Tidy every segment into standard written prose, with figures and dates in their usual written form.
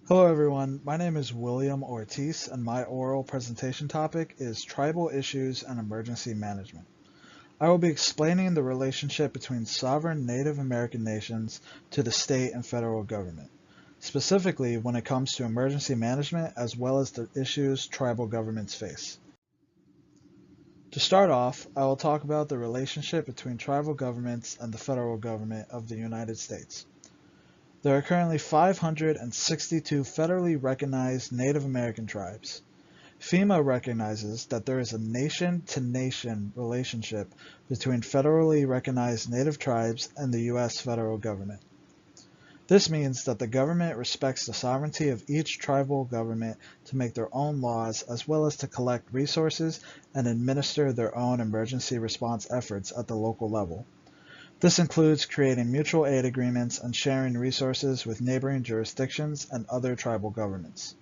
Hello everyone, my name is William Ortiz and my oral presentation topic is Tribal Issues and Emergency Management. I will be explaining the relationship between sovereign Native American nations to the state and federal government, specifically when it comes to emergency management as well as the issues tribal governments face. To start off, I will talk about the relationship between tribal governments and the federal government of the United States. There are currently 562 federally recognized Native American tribes. FEMA recognizes that there is a nation-to-nation relationship between federally recognized Native tribes and the U.S. federal government. This means that the government respects the sovereignty of each tribal government to make their own laws as well as to collect resources and administer their own emergency response efforts at the local level. This includes creating mutual aid agreements and sharing resources with neighboring jurisdictions and other tribal governments.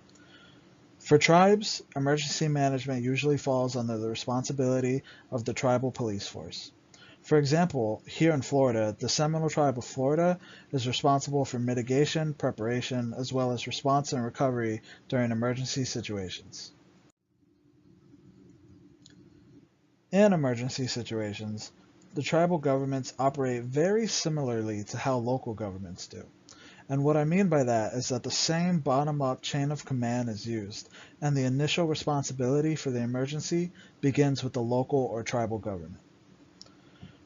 For tribes, emergency management usually falls under the responsibility of the tribal police force. For example, here in Florida, the Seminole Tribe of Florida is responsible for mitigation, preparation, as well as response and recovery during emergency situations. In emergency situations, the tribal governments operate very similarly to how local governments do. And what I mean by that is that the same bottom-up chain of command is used, and the initial responsibility for the emergency begins with the local or tribal government.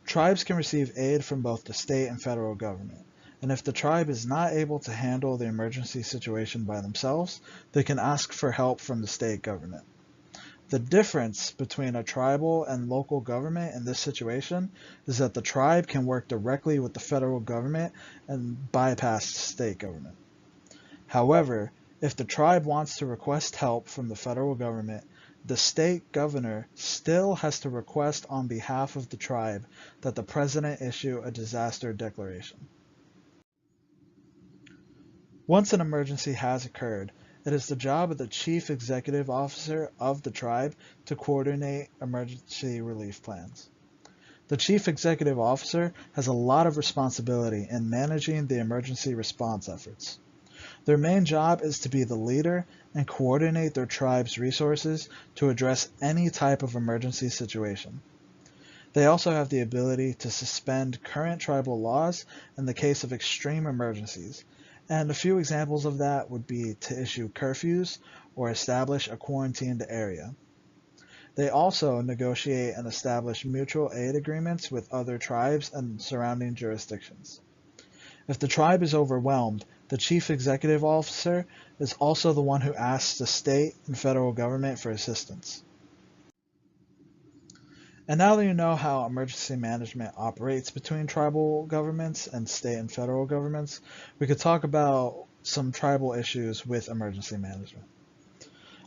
Tribes can receive aid from both the state and federal government, and if the tribe is not able to handle the emergency situation by themselves, they can ask for help from the state government. The difference between a tribal and local government in this situation is that the tribe can work directly with the federal government and bypass the state government. However, if the tribe wants to request help from the federal government, the state governor still has to request on behalf of the tribe that the president issue a disaster declaration. Once an emergency has occurred, it is the job of the chief executive officer of the tribe to coordinate emergency relief plans. The chief executive officer has a lot of responsibility in managing the emergency response efforts. Their main job is to be the leader and coordinate their tribe's resources to address any type of emergency situation. They also have the ability to suspend current tribal laws in the case of extreme emergencies, and a few examples of that would be to issue curfews or establish a quarantined area. They also negotiate and establish mutual aid agreements with other tribes and surrounding jurisdictions. If the tribe is overwhelmed, the chief executive officer is also the one who asks the state and federal government for assistance. And now that you know how emergency management operates between tribal governments and state and federal governments, we could talk about some tribal issues with emergency management.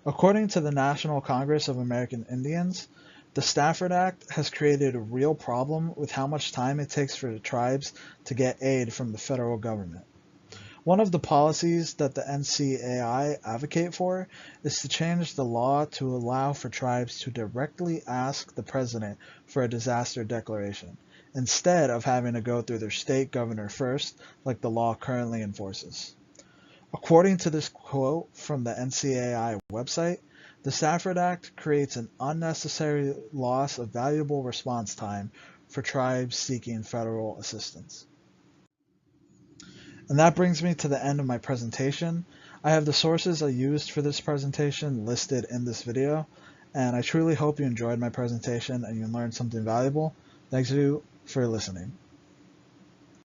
According to the National Congress of American Indians, the Stafford Act has created a real problem with how much time it takes for the tribes to get aid from the federal government. One of the policies that the NCAI advocate for is to change the law to allow for tribes to directly ask the president for a disaster declaration, instead of having to go through their state governor first, like the law currently enforces. According to this quote from the NCAI website, the Stafford Act creates an unnecessary loss of valuable response time for tribes seeking federal assistance. And that brings me to the end of my presentation. I have the sources I used for this presentation listed in this video, and I truly hope you enjoyed my presentation and you learned something valuable. Thanks you for listening.